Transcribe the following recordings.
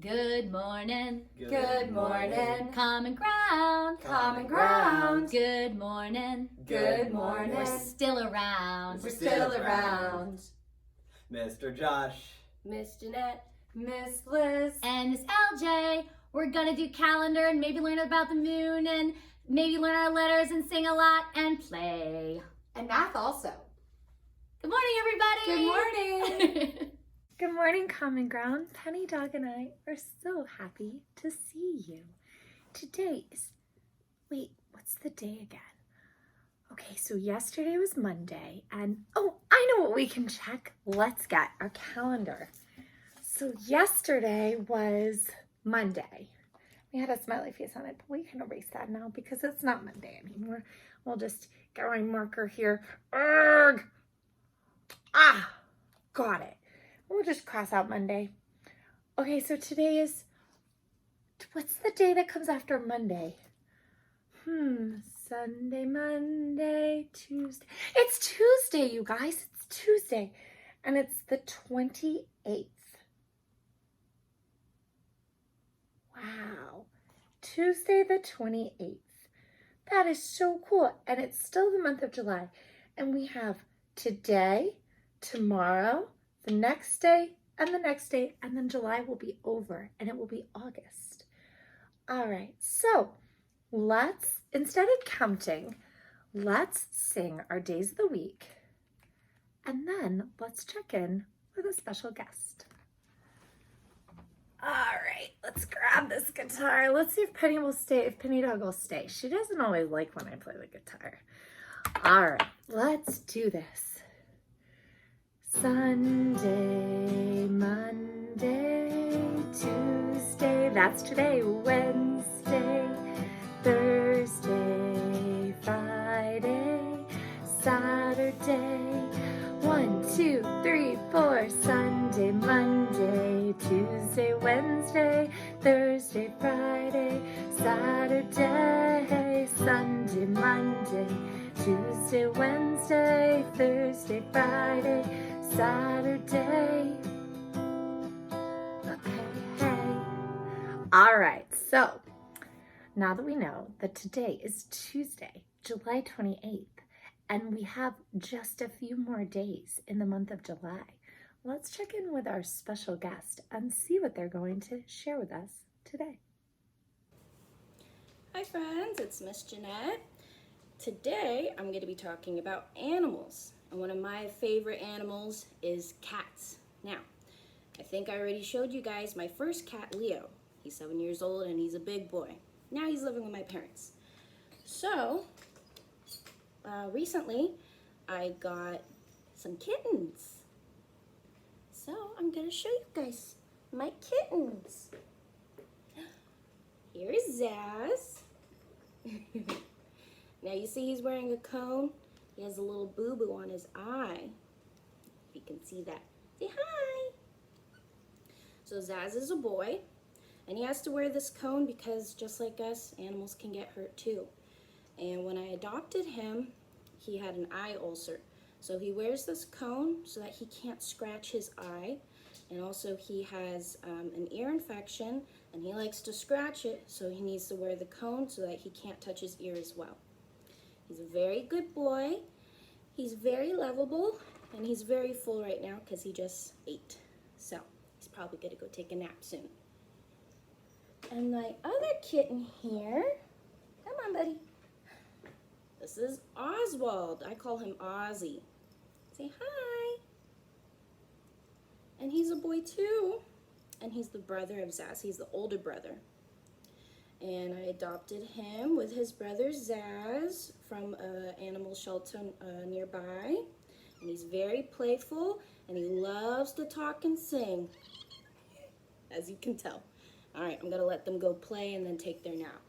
Good morning. Good morning. Common ground. Common ground. Good morning. Good morning. We're still around. We're still around. Mr. Josh. Miss Jeanette. Miss Liz. And Miss LJ. We're gonna do calendar and maybe learn about the moon and maybe learn our letters and sing a lot and play. And math also. Good morning, everybody. Good morning. Good morning, Common Ground. Penny Dog and I are so happy to see you. Today is, what's the day again? Okay, so yesterday was Monday, and I know what we can check. Let's get our calendar. So yesterday was Monday. We had a smiley face on it, but we can erase that now because it's not Monday anymore. We'll just get my marker here. Ugh! Got it. We'll just cross out Monday. Okay, so today is, what's the day that comes after Monday? Sunday, Monday, Tuesday. It's Tuesday, you guys. It's Tuesday. And it's the 28th. Wow. Tuesday the 28th. That is so cool. And it's still the month of July. And we have today, tomorrow, the next day, and the next day, and then July will be over, and it will be August. All right, so let's, instead of counting, let's sing our days of the week, and then let's check in with a special guest. All right, let's grab this guitar. Let's see if Penny will stay, if Penny Dog will stay. She doesn't always like when I play the guitar. All right, let's do this. Sunday, Monday, Tuesday, that's today, Wednesday, Thursday, Friday, Saturday, 1, 2, 3, 4, Sunday, Monday, Tuesday, Wednesday, Thursday, Friday, Saturday, Sunday, Monday, Tuesday, Wednesday, Thursday, Friday, Saturday. Hey. All right, so now that we know that today is Tuesday, July 28th, and we have just a few more days in the month of July, let's check in with our special guest and see what they're going to share with us today. Hi friends, it's Miss Jeanette. Today I'm going to be talking about animals. And one of my favorite animals is cats. Now, I think I already showed you guys my first cat, Leo. He's 7 years old and he's a big boy. Now he's living with my parents. So, recently I got some kittens. So I'm gonna show you guys my kittens. Here's Zaz. Now you see he's wearing a cone. He has a little boo-boo on his eye. If you can see that. Say hi. So Zaz is a boy, and he has to wear this cone because just like us, animals can get hurt too. And when I adopted him, he had an eye ulcer. So he wears this cone so that he can't scratch his eye. And also he has an ear infection, and he likes to scratch it, so he needs to wear the cone so that he can't touch his ear as well. He's a very good boy, he's very lovable, and he's very full right now because he just ate. So he's probably gonna go take a nap soon. And my other kitten here, come on buddy. This is Oswald. I call him Ozzy. Say hi. And he's a boy too. And he's the brother of Zaz. He's the older brother. And I adopted him with his brother Zaz from an animal shelter nearby. And he's very playful, and he loves to talk and sing, as you can tell. All right, I'm gonna let them go play and then take their nap.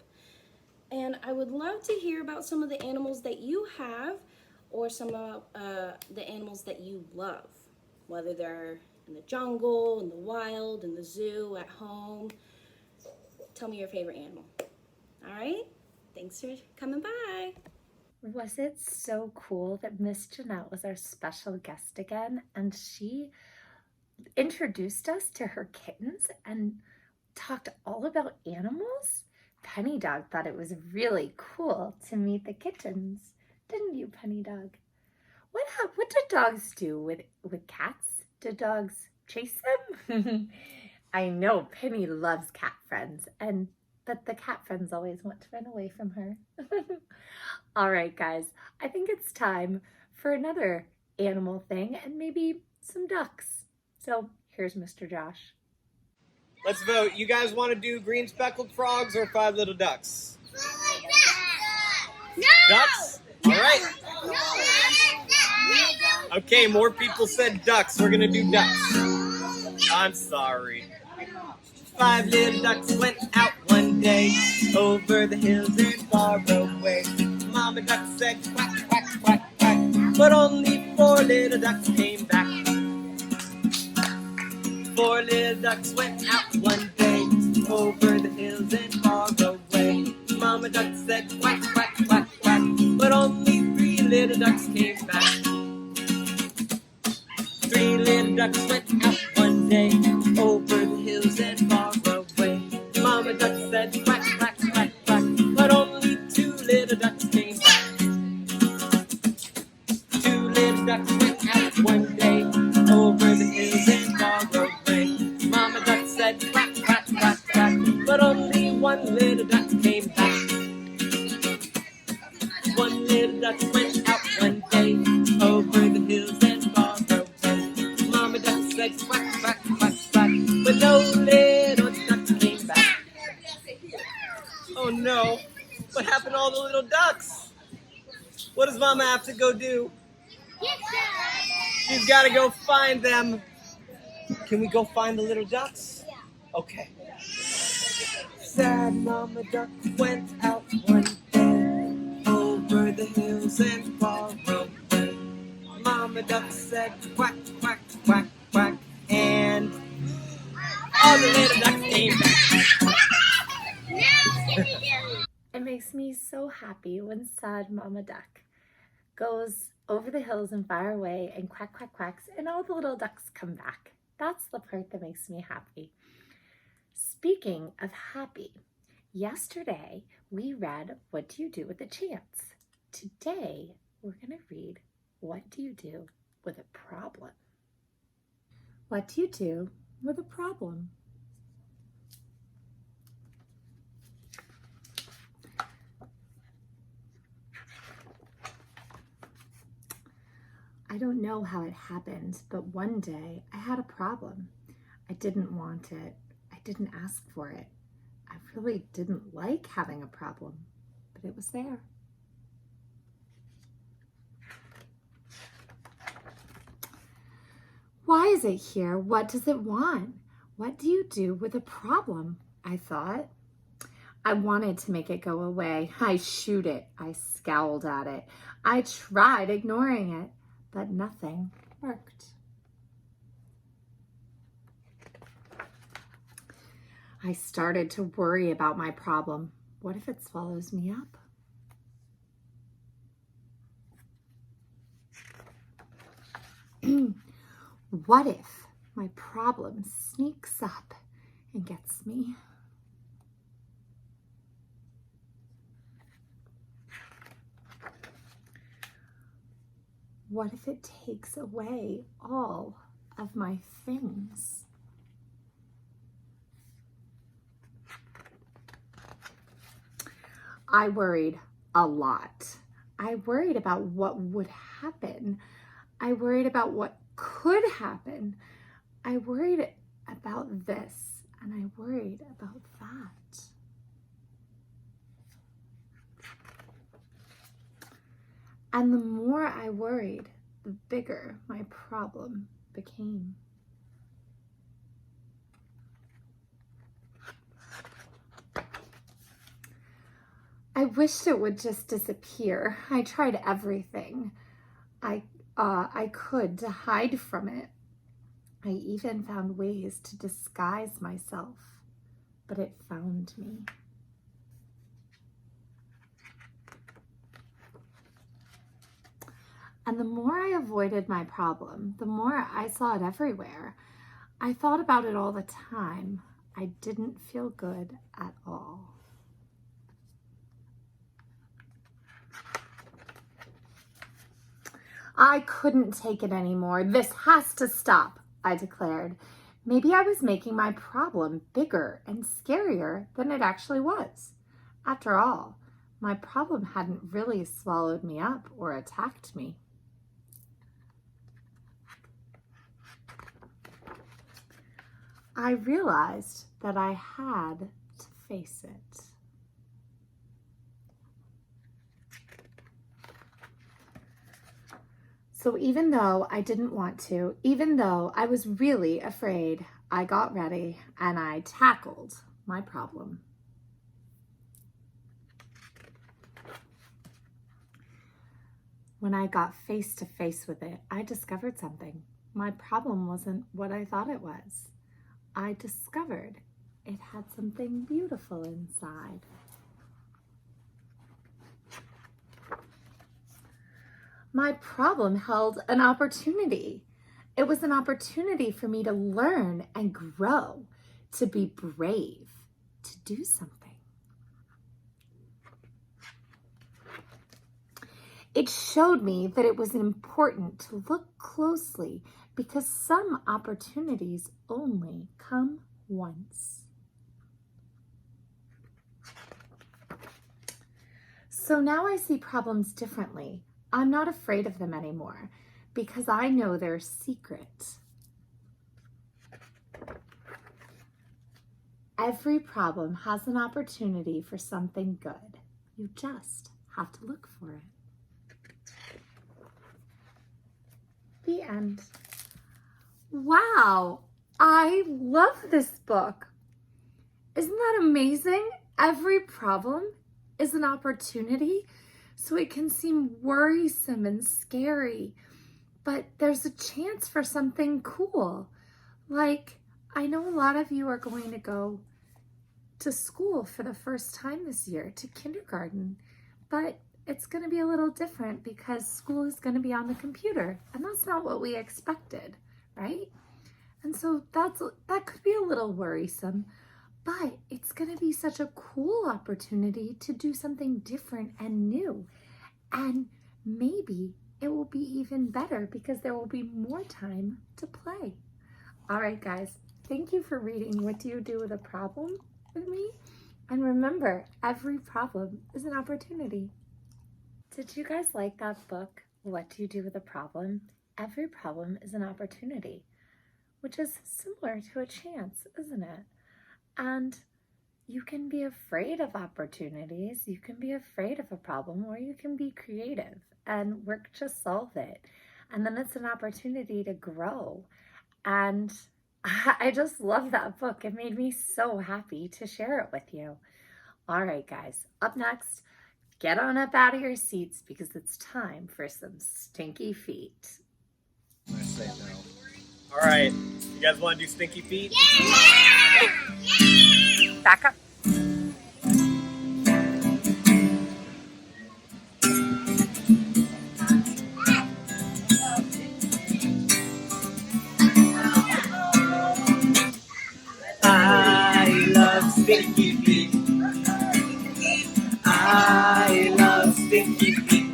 And I would love to hear about some of the animals that you have, or some of the animals that you love, whether they're in the jungle, in the wild, in the zoo, at home. Tell me your favorite animal. All right? Thanks for coming by. Was it so cool that Miss Jeanette was our special guest again, and she introduced us to her kittens, and talked all about animals. Penny Dog thought it was really cool to meet the kittens. Didn't you, Penny Dog? What do dogs do with cats? Do dogs chase them? I know Penny loves cat friends, but the cat friends always want to run away from her. All right, guys, I think it's time for another animal thing and maybe some ducks. So here's Mr. Josh. Let's vote. You guys want to do green speckled frogs or five little ducks? No! Ducks? All right. Okay, more people said ducks. We're going to do ducks. I'm sorry. Five little ducks went out one day over the hills and far away. Mama duck said quack, quack, quack, quack, but only four little ducks came back. Four little ducks went out one day over the hills and far away. Mama duck said quack, quack, quack, quack, but only three little ducks came back. Three little ducks went out one day over the hills and far away. Mama duck said quack, quack, quack, quack, but only two little ducks came back. Two little ducks went out one day over the hills and far away. Mama duck said quack, quack, quack, quack, but only one little duck came back. One little duck went out one day over the hills and far away. Mama duck said quack, quack, quack, quack, but no little duck came back. Oh no, what happened to all the little ducks? What does Mama have to go do? She's got to go find them. Can we go find the little ducks? Yeah. Okay. Sad Mama duck went out one day over the hills and far away. Mama duck said quack, quack, quack, quack, and all the little ducks came back. It makes me so happy when sad Mama Duck goes over the hills and far away and quack, quack, quacks, and all the little ducks come back. That's the part that makes me happy. Speaking of happy, yesterday we read What Do You Do with a Chance? Today we're going to read What Do You Do with a Problem? What do you do with a problem? I don't know how it happened, but one day I had a problem. I didn't want it. I didn't ask for it. I really didn't like having a problem, but it was there. Why is it here? What does it want? What do you do with a problem? I thought. I wanted to make it go away. I shooed it. I scowled at it. I tried ignoring it, but nothing worked. I started to worry about my problem. What if it swallows me up? What if my problem sneaks up and gets me? What if it takes away all of my things? I worried a lot. I worried about what would happen. I worried about what could happen. I worried about this, and I worried about that. And the more I worried, the bigger my problem became. I wished it would just disappear. I tried everything I could to hide from it. I even found ways to disguise myself, but it found me. And the more I avoided my problem, the more I saw it everywhere. I thought about it all the time. I didn't feel good at all. I couldn't take it anymore. This has to stop, I declared. Maybe I was making my problem bigger and scarier than it actually was. After all, my problem hadn't really swallowed me up or attacked me. I realized that I had to face it. So even though I didn't want to, even though I was really afraid, I got ready and I tackled my problem. When I got face to face with it, I discovered something. My problem wasn't what I thought it was. I discovered it had something beautiful inside. My problem held an opportunity. It was an opportunity for me to learn and grow, to be brave, to do something. It showed me that it was important to look closely because some opportunities only come once. So now I see problems differently. I'm not afraid of them anymore because I know their secret. Every problem has an opportunity for something good. You just have to look for it. The end. Wow, I love this book. Isn't that amazing? Every problem is an opportunity. So it can seem worrisome and scary, but there's a chance for something cool. Like, I know a lot of you are going to go to school for the first time this year, to kindergarten, but it's going to be a little different because school is going to be on the computer, and that's not what we expected, right? And so that could be a little worrisome, but it's going to be such a cool opportunity to do something different and new. And maybe it will be even better because there will be more time to play. All right, guys, thank you for reading What Do You Do with a Problem with me? And remember, every problem is an opportunity. Did you guys like that book, What Do You Do with a Problem? Every problem is an opportunity, which is similar to a chance, isn't it? And you can be afraid of opportunities, you can be afraid of a problem, or you can be creative and work to solve it. And then it's an opportunity to grow. And I just love that book. It made me so happy to share it with you. All right, guys, up next, get on up out of your seats because it's time for some stinky feet. I say no. All right, you guys want to do stinky feet? Yeah! Back up. I love stinky feet. I love stinky feet.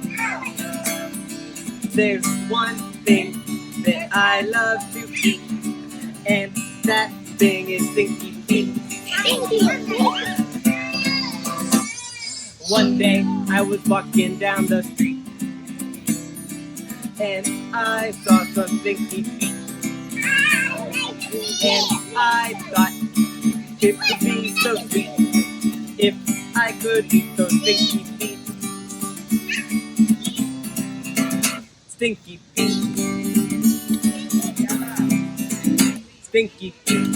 There's one thing that I love to eat, and that thing is stinky feet. One day I was walking down the street, and I saw some stinky feet. And I thought it would be so sweet if I could eat those stinky feet. Stinky feet. Stinky feet.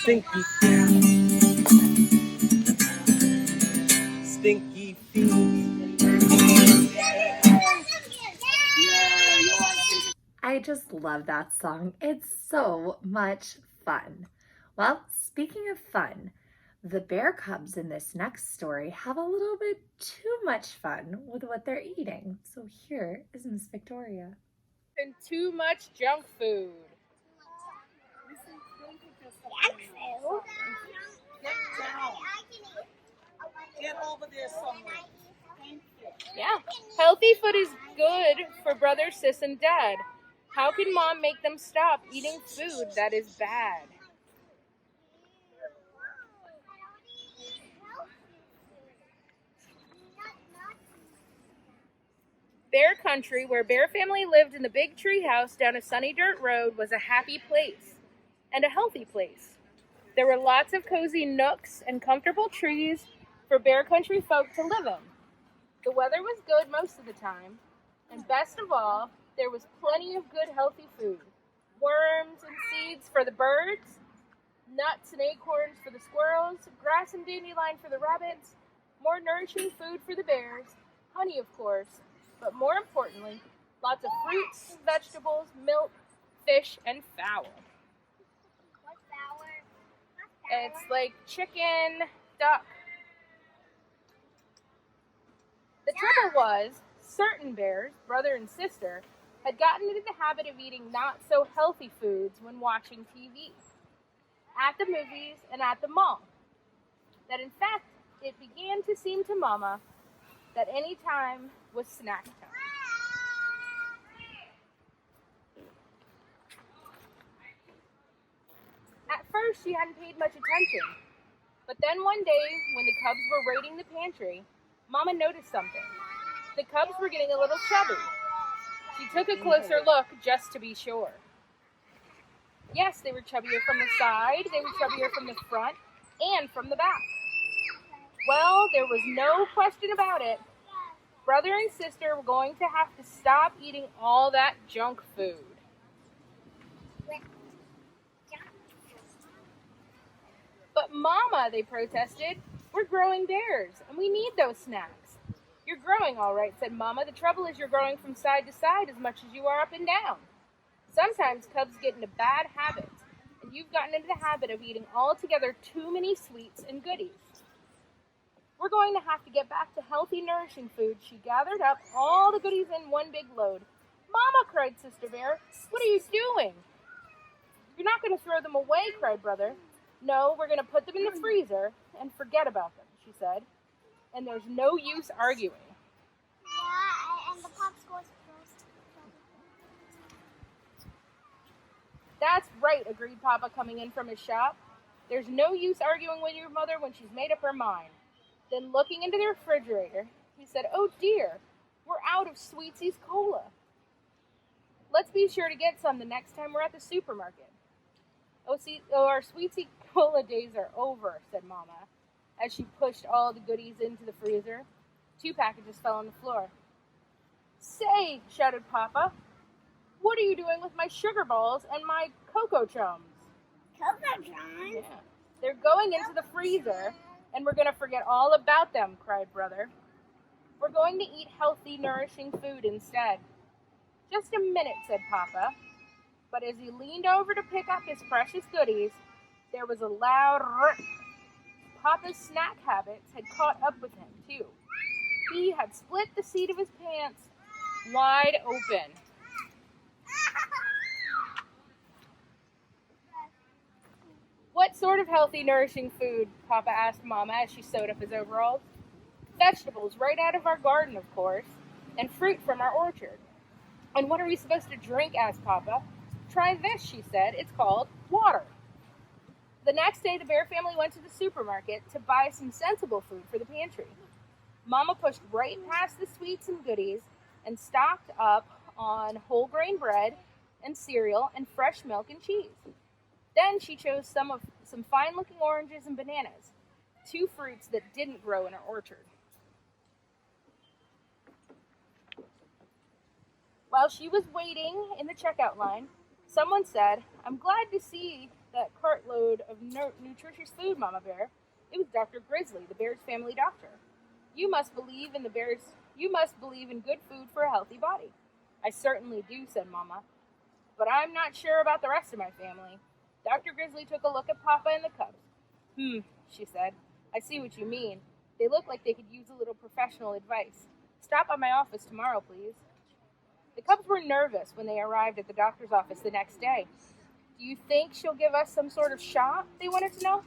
Stinky feet. Stinky feet. I just love that song. It's so much fun. Well, speaking of fun, the bear cubs in this next story have a little bit too much fun with what they're eating. So here is Miss Victoria. And too much junk food. Get down. Get over there somewhere. Yeah. Healthy food is good for brother, sis, and dad. How can mom make them stop eating food that is bad? Bear Country, where Bear family lived in the big tree house down a sunny dirt road, was a happy place and a healthy place. There were lots of cozy nooks and comfortable trees for Bear Country folk to live in. The weather was good most of the time, and best of all, there was plenty of good healthy food. Worms and seeds for the birds, nuts and acorns for the squirrels, grass and dandelion for the rabbits, more nourishing food for the bears, honey of course, but more importantly, lots of fruits, vegetables, milk, fish, and fowl. What's fowl? It's like chicken, duck. The trouble was, certain bears, brother and sister, had gotten into the habit of eating not so healthy foods when watching TV, at the movies, and at the mall. That in fact, it began to seem to Mama that any time was snack time. At first, she hadn't paid much attention, but then one day, when the cubs were raiding the pantry, Mama noticed something. The cubs were getting a little chubby. She took a closer look just to be sure. Yes, they were chubbier from the side, they were chubbier from the front, and from the back. Well, there was no question about it. Brother and sister were going to have to stop eating all that junk food. But Mama, they protested, we're growing bears, and we need those snacks. You're growing all right, said Mama. The trouble is you're growing from side to side as much as you are up and down. Sometimes cubs get into bad habits, and you've gotten into the habit of eating altogether too many sweets and goodies. We're going to have to get back to healthy, nourishing food. She gathered up all the goodies in one big load. Mama, cried Sister Bear, what are you doing? You're not going to throw them away, cried Brother. No, we're going to put them in the freezer and forget about them, she said. And there's no use arguing. Yeah, and the popsicles first. That's right, agreed Papa, coming in from his shop. There's no use arguing with your mother when she's made up her mind. Then looking into the refrigerator, he said, oh dear, we're out of Sweetsy's Cola. Let's be sure to get some the next time we're at the supermarket. Our Sweetsy Cola days are over, said Mama, as she pushed all the goodies into the freezer. 2 packages fell on the floor. Say, shouted Papa, what are you doing with my sugar balls and my Cocoa Chums? Cocoa Chums? Yeah. They're going into the freezer, and we're going to forget all about them, cried Brother. We're going to eat healthy, nourishing food instead. Just a minute, said Papa. But as he leaned over to pick up his precious goodies, there was a loud rip. Papa's snack habits had caught up with him, too. He had split the seat of his pants wide open. What sort of healthy, nourishing food? Papa asked Mama as she sewed up his overalls. Vegetables right out of our garden, of course, and fruit from our orchard. And what are we supposed to drink? Asked Papa. Try this, she said. It's called water. The next day, the Bear family went to the supermarket to buy some sensible food for the pantry. Mama pushed right past the sweets and goodies and stocked up on whole grain bread and cereal and fresh milk and cheese. Then she chose some fine-looking oranges and bananas, 2 fruits that didn't grow in her orchard. While she was waiting in the checkout line, someone said, I'm glad to see that cartload of nutritious food, Mama Bear. It was Dr. Grizzly, the bear's family doctor. You must believe in good food for a healthy body. I certainly do, said Mama. But I'm not sure about the rest of my family. Dr. Grizzly took a look at Papa and the cubs. She said. I see what you mean. They look like they could use a little professional advice. Stop by my office tomorrow, please. The cubs were nervous when they arrived at the doctor's office the next day. Do you think she'll give us some sort of shot? They wanted to know.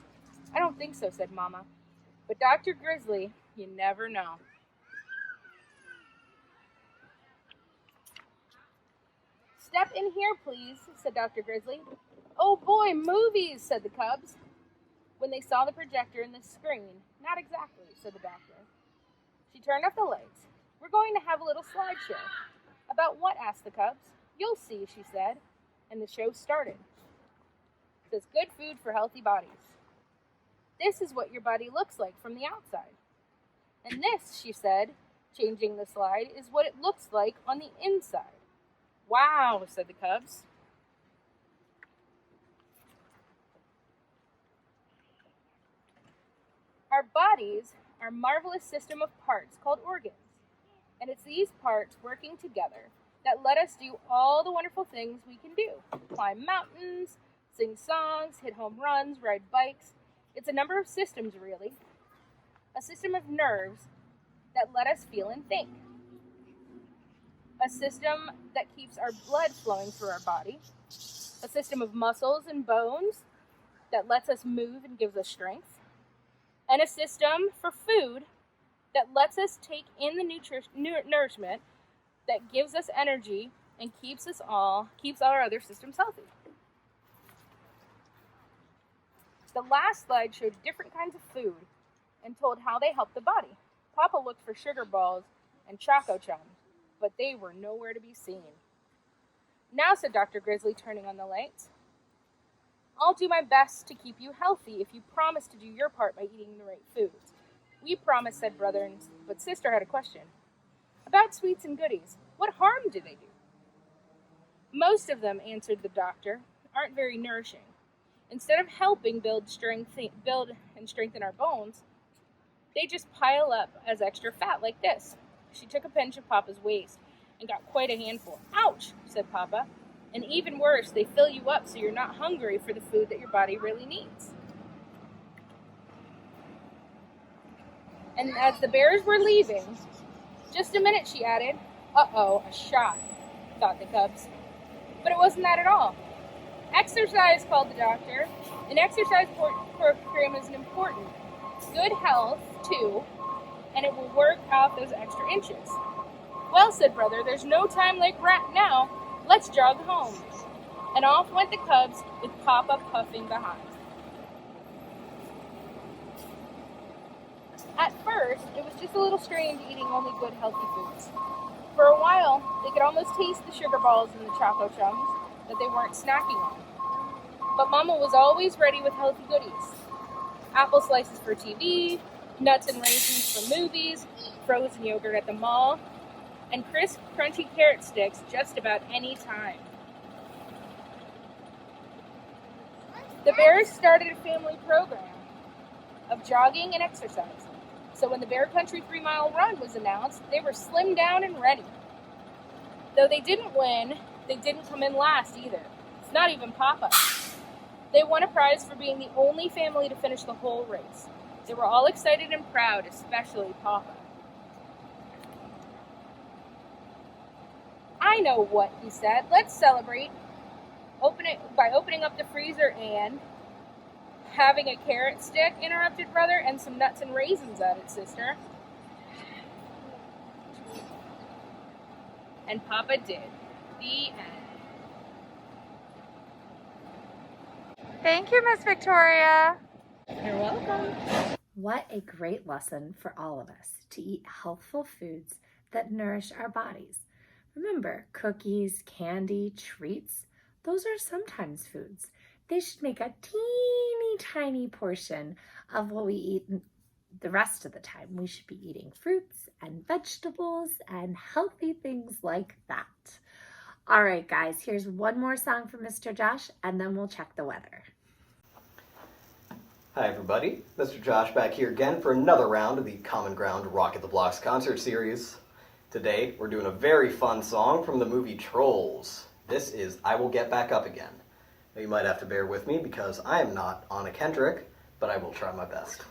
I don't think so, said Mama. But Dr. Grizzly, you never know. Step in here, please, said Dr. Grizzly. Oh boy, movies, said the cubs. When they saw the projector and the screen, not exactly, said the doctor. She turned off the lights. We're going to have a little slideshow. About what? Asked the cubs. You'll see, she said. And the show started. It says, good food for healthy bodies. This is what your body looks like from the outside. And this, she said, changing the slide, is what it looks like on the inside. Wow, said the cubs. Our bodies are a marvelous system of parts called organs. And it's these parts working together that let us do all the wonderful things we can do. Climb mountains, sing songs, hit home runs, ride bikes. It's a number of systems, really. A system of nerves that let us feel and think. A system that keeps our blood flowing through our body. A system of muscles and bones that lets us move and gives us strength. And a system for food that lets us take in the nourishment that gives us energy and keeps our other systems healthy. The last slide showed different kinds of food and told how they help the body. Papa looked for sugar balls and Choco Chums, but they were nowhere to be seen. Now, said Dr. Grizzly, turning on the lights, I'll do my best to keep you healthy if you promise to do your part by eating the right foods. We promise, said brother, but sister had a question. About sweets and goodies, what harm do they do? Most of them, answered the doctor, aren't very nourishing. Instead of helping build and strengthen our bones, they just pile up as extra fat like this. She took a pinch of Papa's waist and got quite a handful. Ouch, said Papa. And even worse, they fill you up so you're not hungry for the food that your body really needs. And as the bears were leaving, just a minute, she added. Uh-oh, a shot, thought the cubs. But it wasn't that at all. Exercise, called the doctor. An exercise program is important. Good health, too, and it will work out those extra inches. Well, said brother, there's no time like right now. Let's jog home. And off went the cubs with Papa puffing behind. At first, it was just a little strange eating only good, healthy foods. For a while, they could almost taste the sugar balls and the Choco Chums that they weren't snacking on. But Mama was always ready with healthy goodies. Apple slices for TV, nuts and raisins for movies, frozen yogurt at the mall, and crisp, crunchy carrot sticks just about any time. The Bears started a family program of jogging and exercise. So when the Bear Country 3-mile run was announced, they were slimmed down and ready. Though they didn't win, they didn't come in last either. It's not even Papa. They won a prize for being the only family to finish the whole race. They were all excited and proud, especially Papa. I know what, he said. Let's celebrate by opening up the freezer and having a carrot stick, interrupted brother, and some nuts and raisins, added sister. And Papa did. The end. Thank you, Miss Victoria. You're welcome. What a great lesson for all of us to eat healthful foods that nourish our bodies. Remember, cookies, candy, treats, those are sometimes foods. They should make a teeny tiny portion of what we eat the rest of the time. We should be eating fruits and vegetables and healthy things like that. All right, guys, here's one more song from Mr. Josh, and then we'll check the weather. Hi everybody, Mr. Josh back here again for another round of the Common Ground Rocket the Blocks concert series. Today, we're doing a very fun song from the movie Trolls. This is I Will Get Back Up Again. Now, you might have to bear with me because I am not Anna Kendrick, but I will try my best.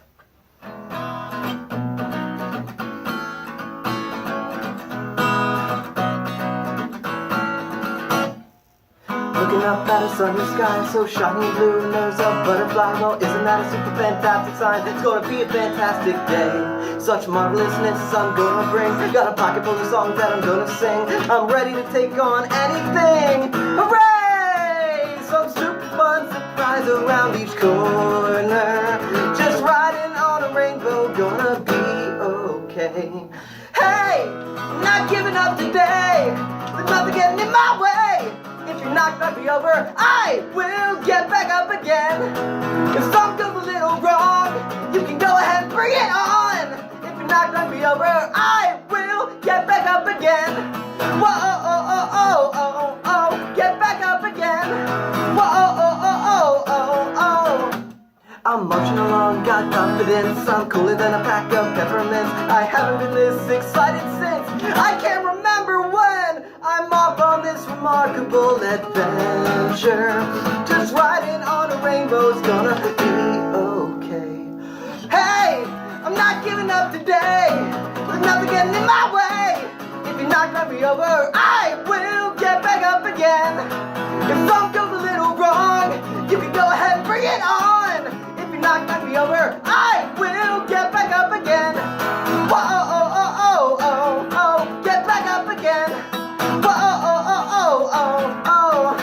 Looking up at a sunny sky so shiny blue, and there's a butterfly. Well, isn't that a super fantastic sign? It's gonna be a fantastic day. Such marvelousness I'm gonna bring. Got a pocket full of songs that I'm gonna sing. I'm ready to take on anything. Hooray! Some super fun surprise around each corner. Just riding on a rainbow, gonna be okay. Hey, I'm not giving up today. There's nothing getting in my way. If you knock me over, I will get back up again. If something goes a little wrong, you can go ahead and bring it on. If you knock me over, I will get back up again. Whoa, oh, oh, oh, oh, oh, get back up again. Whoa, oh, oh, oh, oh, oh. I'm marching along, got confidence. I'm cooler than a pack of peppermints. I haven't been this excited since I can't remember when I'm off on this remarkable adventure. Just riding on a rainbow's gonna be okay. Hey, I'm not giving up today. There's nothing getting in my way. If you knock me over, I will get back up again. If something goes a little wrong, you can go ahead and bring it on. If you knock me over, I will get back up again. Whoa, oh, oh, oh, oh, oh, get back up again. Whoa, oh, oh, oh, oh, oh,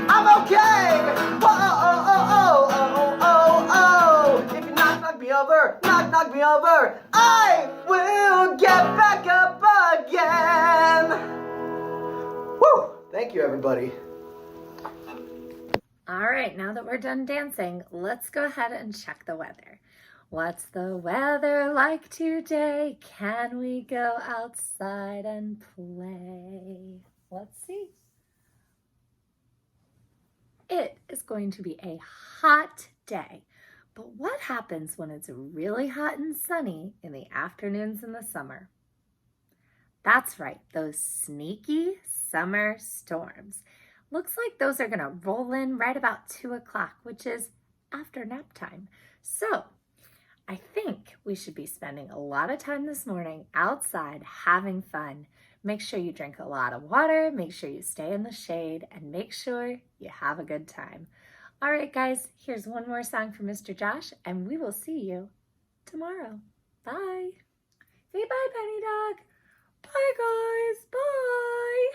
I'm okay. Whoa, oh, oh, oh, oh, oh, oh. If you knock me over, knock me over, I will get back up again. Woo! Thank you, everybody. All right, now that we're done dancing, let's go ahead and check the weather. What's the weather like today? Can we go outside and play? Let's see. It is going to be a hot day. But what happens when it's really hot and sunny in the afternoons in the summer? That's right, those sneaky summer storms. Looks like those are gonna roll in right about 2 o'clock, which is after nap time. So I think we should be spending a lot of time this morning outside having fun. Make sure you drink a lot of water, make sure you stay in the shade, and make sure you have a good time. All right, guys, here's one more song from Mr. Josh, and we will see you tomorrow. Bye. Say bye, Penny Dog. Bye, guys. Bye.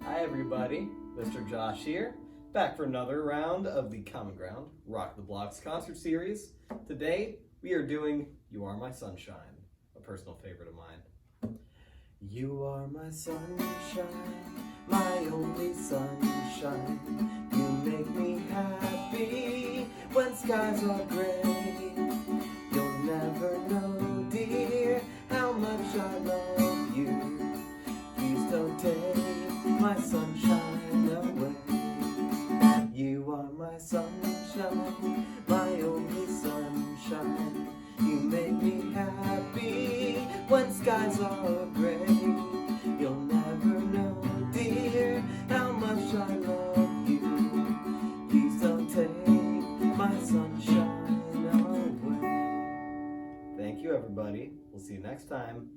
Hi everybody, Mr. Josh here, back for another round of the Common Ground Rock the Blocks concert series. Today we are doing You Are My Sunshine, a personal favorite of mine. You are my sunshine, my only sunshine. You make me happy when skies are gray. You'll never know, dear, how much I love you. Please don't take my sunshine away. You are my sunshine, my only sunshine. You make me happy when skies are gray. You'll never know, dear, how much I love you. Please don't take my sunshine away. Thank you, everybody. We'll see you next time.